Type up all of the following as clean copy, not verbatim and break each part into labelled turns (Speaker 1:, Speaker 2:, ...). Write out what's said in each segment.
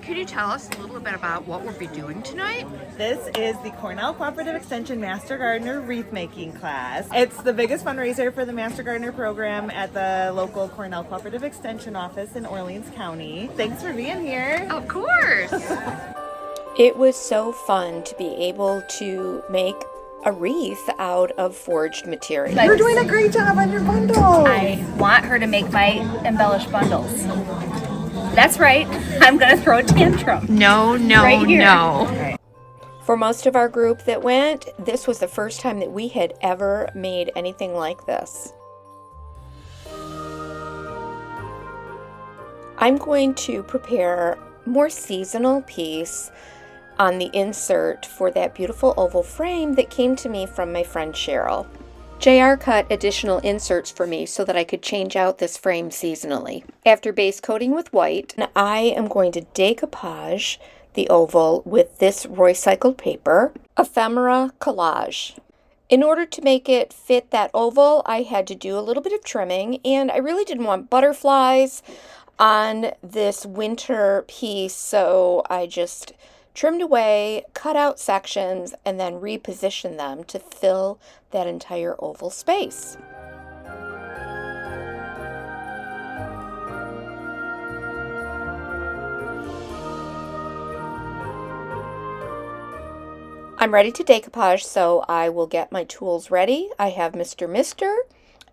Speaker 1: Could you tell us a little bit about what we'll be doing tonight?
Speaker 2: This is the Cornell Cooperative Extension Master Gardener wreath making class. It's the biggest fundraiser for the Master Gardener program at the local Cornell Cooperative Extension office in Orleans County. Thanks for being here.
Speaker 1: Of course.
Speaker 3: It was so fun to be able to make a wreath out of forged material.
Speaker 2: You're doing a great job on your bundle.
Speaker 4: I want her to make my embellished bundles. That's right. I'm going to throw a tantrum.
Speaker 1: No.
Speaker 4: Right here.
Speaker 1: No.
Speaker 3: For most of our group that went, this was the first time that we had ever made anything like this. I'm going to prepare a more seasonal piece on the insert for that beautiful oval frame that came to me from my friend Cheryl. JR cut additional inserts for me so that I could change out this frame seasonally. After base coating with white, I am going to decoupage the oval with this ROYCYCLED paper, ephemera collage. In order to make it fit that oval, I had to do a little bit of trimming, and I really didn't want butterflies on this winter piece, so I just trimmed away, cut out sections, and then repositioned them to fill that entire oval space. I'm ready to decoupage, so I will get my tools ready. I have Mr. Mister,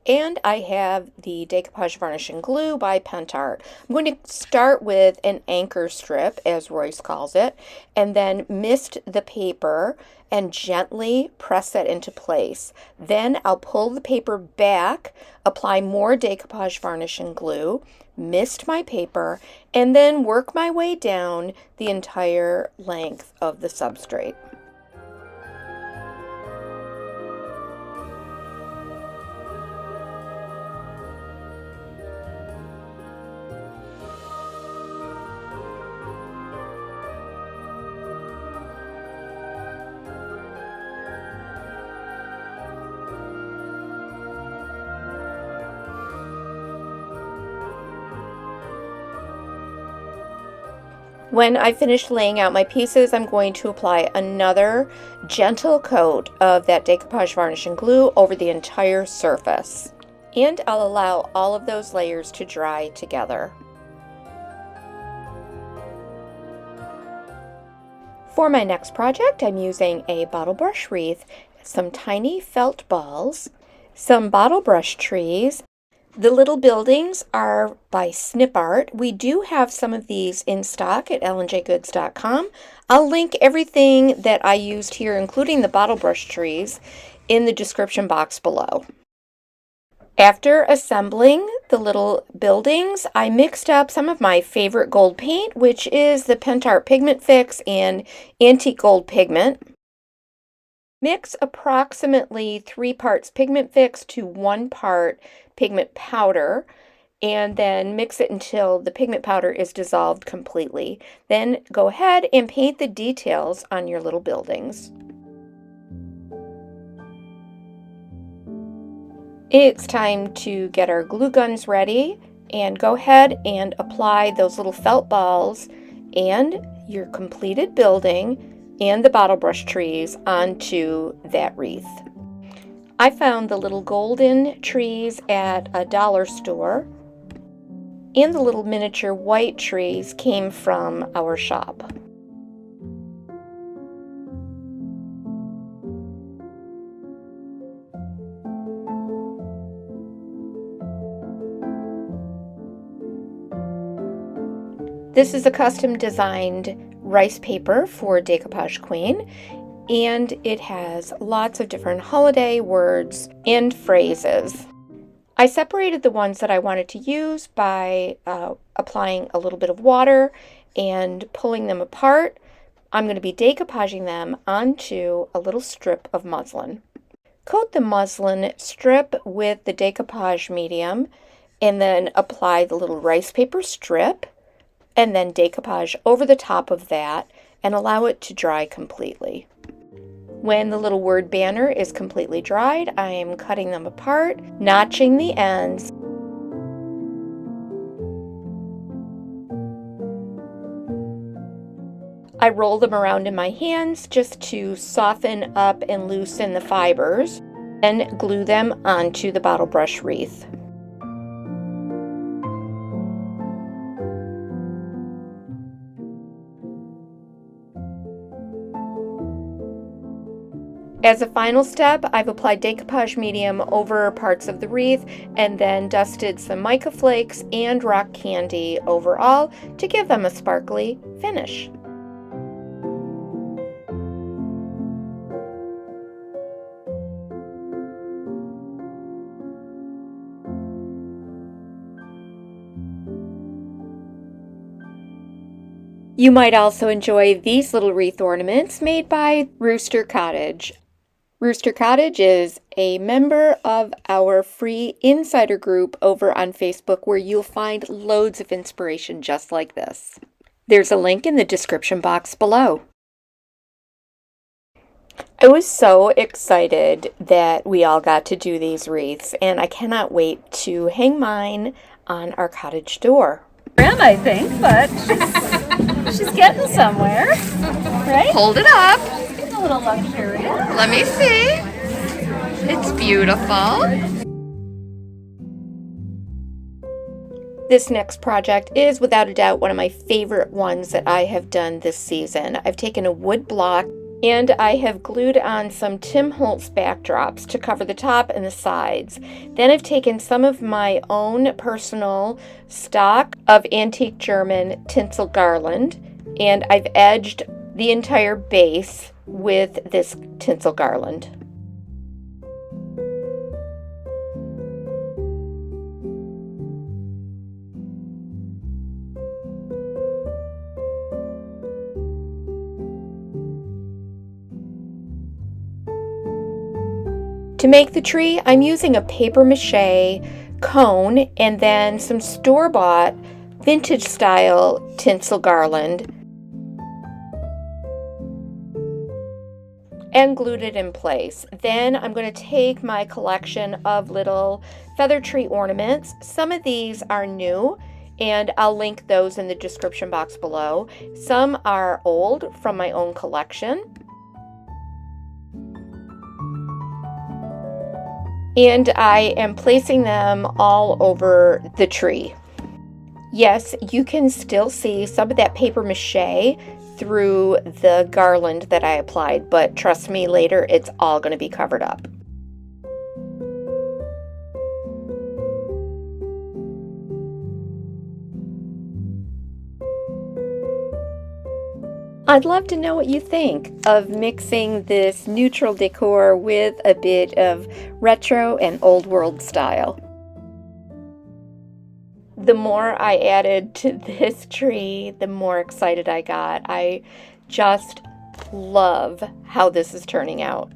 Speaker 3: and I have the Decoupage Varnish and Glue by PENTART. I'm going to start with an anchor strip, as Royce calls it, and then mist the paper and gently press that into place. Then I'll pull the paper back, apply more Decoupage Varnish and Glue, mist my paper, and then work my way down the entire length of the substrate. When I finish laying out my pieces, I'm going to apply another gentle coat of that Decoupage Varnish and Glue over the entire surface. And I'll allow all of those layers to dry together. For my next project, I'm using a bottle brush wreath, some tiny felt balls, some bottle brush trees. The little buildings are by SNIPART. We do have some of these in stock at lnjgoods.com. I'll link everything that I used here, including the bottle brush trees, in the description box below. After assembling the little buildings, I mixed up some of my favorite gold paint, which is the PENTART Pigment Fix and Antique Gold Pigment. Mix approximately 3 parts pigment fix to 1 part pigment powder, and then mix it until the pigment powder is dissolved completely. Then go ahead and paint the details on your little buildings. It's time to get our glue guns ready, and go ahead and apply those little felt balls and your completed building and the bottle brush trees onto that wreath. I found the little golden trees at a dollar store, and the little miniature white trees came from our shop. This is a custom designed rice paper for Decoupage Queen, and it has lots of different holiday words and phrases. I separated the ones that I wanted to use by applying a little bit of water and pulling them apart. I'm going to be decoupaging them onto a little strip of muslin. Coat the muslin strip with the decoupage medium, and then apply the little rice paper strip, and then decoupage over the top of that and allow it to dry completely. When the little word banner is completely dried, I am cutting them apart, notching the ends, I roll them around in my hands just to soften up and loosen the fibers, and glue them onto the bottle brush wreath. As a final step, I've applied decoupage medium over parts of the wreath and then dusted some mica flakes and rock candy overall to give them a sparkly finish. You might also enjoy these little wreath ornaments made by Rooster Cottage. Rooster Cottage is a member of our free insider group over on Facebook where you'll find loads of inspiration just like this. There's a link in the description box below. I was so excited that we all got to do these wreaths, and I cannot wait to hang mine on our cottage door.
Speaker 4: I think, but she's getting somewhere, right?
Speaker 1: Hold it up.
Speaker 4: A little luxurious.
Speaker 1: Let me see. It's beautiful.
Speaker 3: This next project is without a doubt one of my favorite ones that I have done this season. I've taken a wood block and I have glued on some Tim Holtz backdrops to cover the top and the sides. Then I've taken some of my own personal stock of antique German tinsel garland and I've edged the entire base with this tinsel garland. To make the tree, I'm using a paper mache cone and then some store-bought vintage style tinsel garland and glued it in place. Then I'm going to take my collection of little feather tree ornaments. Some of these are new and I'll link those in the description box below. Some are old from my own collection. And I am placing them all over the tree. Yes, you can still see some of that paper mache through the garland that I applied, but trust me, later it's all going to be covered up. I'd love to know what you think of mixing this neutral decor with a bit of retro and old world style. The more I added to this tree, the more excited I got. I just love how this is turning out.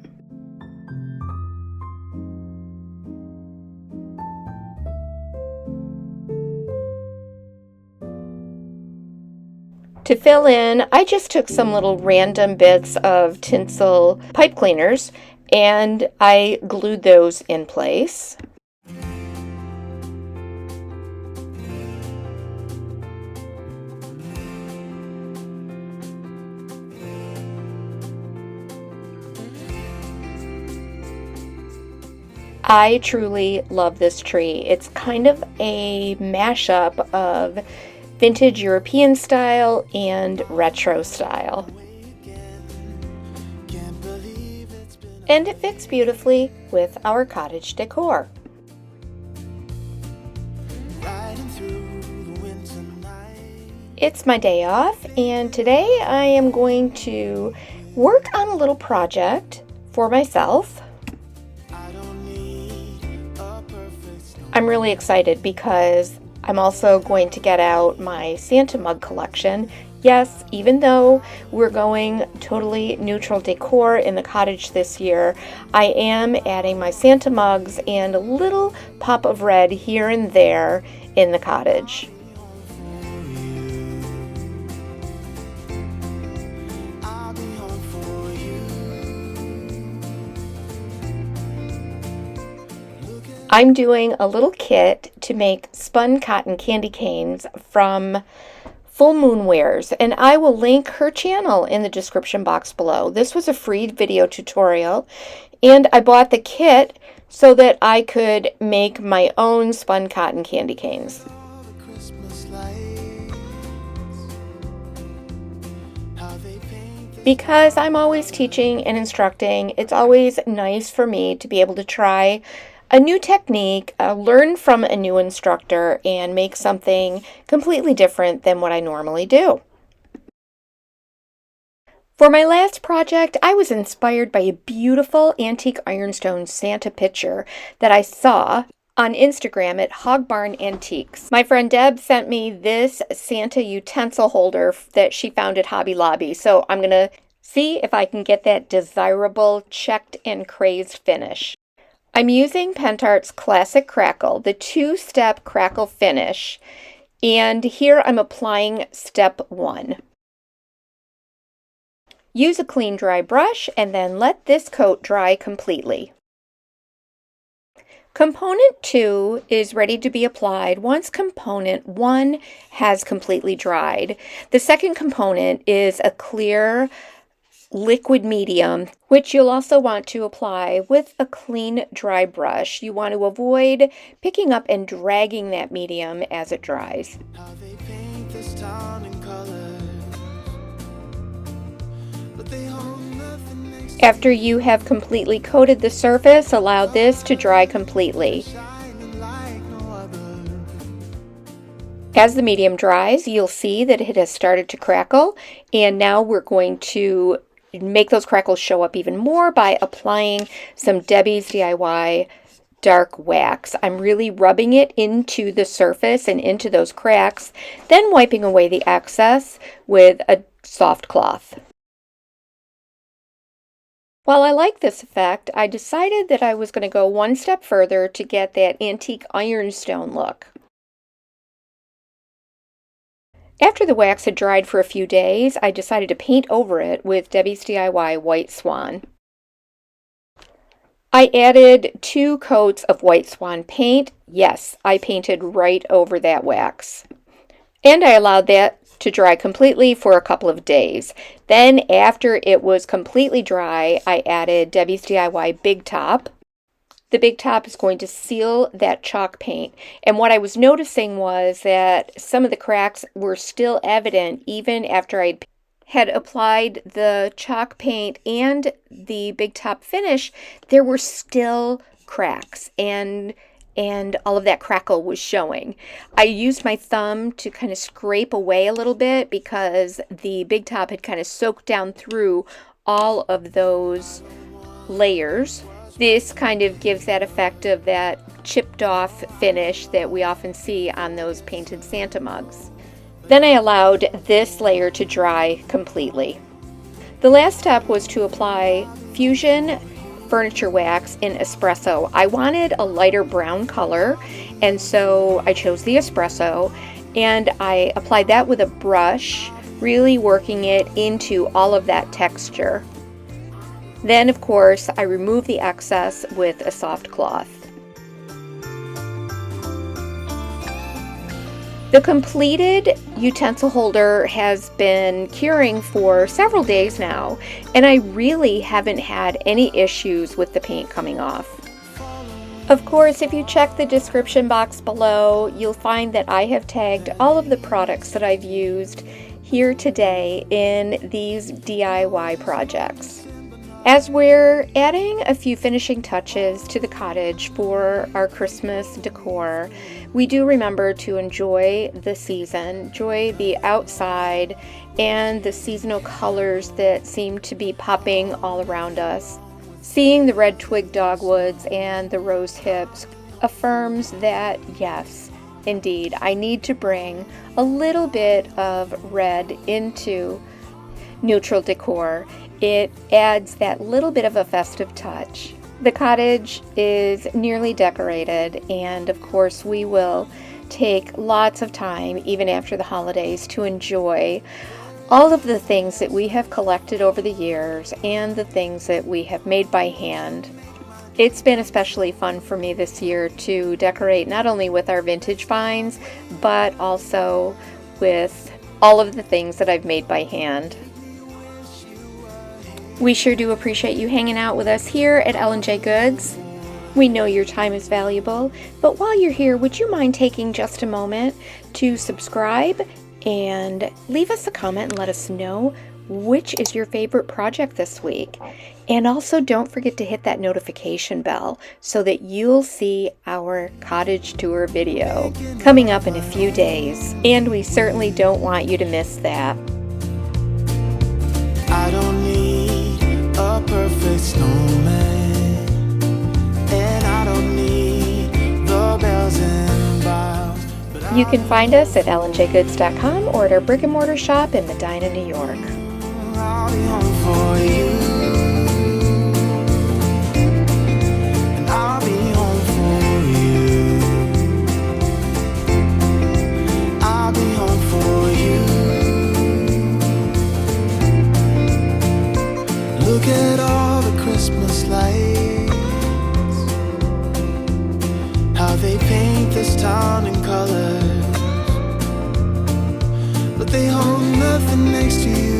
Speaker 3: To fill in, I just took some little random bits of tinsel pipe cleaners and I glued those in place. I truly love this tree. It's kind of a mashup of vintage European style and retro style. And it fits beautifully with our cottage decor. It's my day off and today I am going to work on a little project for myself. I'm really excited because I'm also going to get out my Santa mug collection. Yes, even though we're going totally neutral decor in the cottage this year, I am adding my Santa mugs and a little pop of red here and there in the cottage. I'm doing a little kit to make spun cotton candy canes from Full Moon Wears, and I will link her channel in the description box below. This was a free video tutorial, and I bought the kit so that I could make my own spun cotton candy canes. Because I'm always teaching and instructing, it's always nice for me to be able to try a new technique, learn from a new instructor, and make something completely different than what I normally do. For my last project, I was inspired by a beautiful antique ironstone Santa picture that I saw on Instagram at Hog Barn Antiques. My friend Deb sent me this Santa utensil holder that she found at Hobby Lobby, so I'm going to see if I can get that desirable checked and crazed finish. I'm using PENTART's Classic Crackle, the two-step crackle finish, and here I'm applying step 1. Use a clean dry brush and then let this coat dry completely. Component 2 is ready to be applied once component 1 has completely dried. The second component is a clear liquid medium, which you'll also want to apply with a clean dry brush. You want to avoid picking up and dragging that medium as it dries. After you have completely coated the surface, allow this to dry completely. As the medium dries, you'll see that it has started to crackle, and now we're going to make those crackles show up even more by applying some Debi's DIY dark wax. I'm really rubbing it into the surface and into those cracks, then wiping away the excess with a soft cloth. While I like this effect, I decided that I was going to go one step further to get that antique ironstone look. After the wax had dried for a few days, I decided to paint over it with Debi's DIY White Swan. I added 2 coats of White Swan paint. Yes, I painted right over that wax. And I allowed that to dry completely for a couple of days. Then, after it was completely dry, I added Debi's DIY Big Top. The Big Top is going to seal that chalk paint. And what I was noticing was that some of the cracks were still evident even after I had applied the chalk paint and the Big Top finish. There were still cracks, and all of that crackle was showing. I used my thumb to kind of scrape away a little bit because the Big Top had kind of soaked down through all of those layers. This kind of gives that effect of that chipped off finish that we often see on those painted Santa mugs. Then I allowed this layer to dry completely. The last step was to apply Fusion furniture wax in espresso. I wanted a lighter brown color, and so I chose the espresso, and I applied that with a brush, really working it into all of that texture. Then, of course, I remove the excess with a soft cloth. The completed utensil holder has been curing for several days now, and I really haven't had any issues with the paint coming off. Of course, if you check the description box below, you'll find that I have tagged all of the products that I've used here today in these DIY projects. As we're adding a few finishing touches to the cottage for our Christmas decor, we do remember to enjoy the season, enjoy the outside and the seasonal colors that seem to be popping all around us. Seeing the red twig dogwoods and the rose hips affirms that, yes, indeed, I need to bring a little bit of red into neutral decor. It adds that little bit of a festive touch. The cottage is nearly decorated, and of course we will take lots of time, even after the holidays, to enjoy all of the things that we have collected over the years and the things that we have made by hand. It's been especially fun for me this year to decorate not only with our vintage finds, but also with all of the things that I've made by hand. We sure do appreciate you hanging out with us here at L&J Goods. We know your time is valuable, but while you're here, would you mind taking just a moment to subscribe and leave us a comment and let us know which is your favorite project this week? And also don't forget to hit that notification bell so that you'll see our cottage tour video coming up in a few days. And we certainly don't want you to miss that.
Speaker 5: I don't need a perfect snowman, and I don't need the bells and boughs.
Speaker 3: You can find us at lnjgoods.com or at our brick and mortar shop in Medina, New York.
Speaker 5: I'll be home for you, and I'll be home for you. I'll be home for you. Look at all the Christmas lights, how they paint this town in colors, but they hold nothing next to you.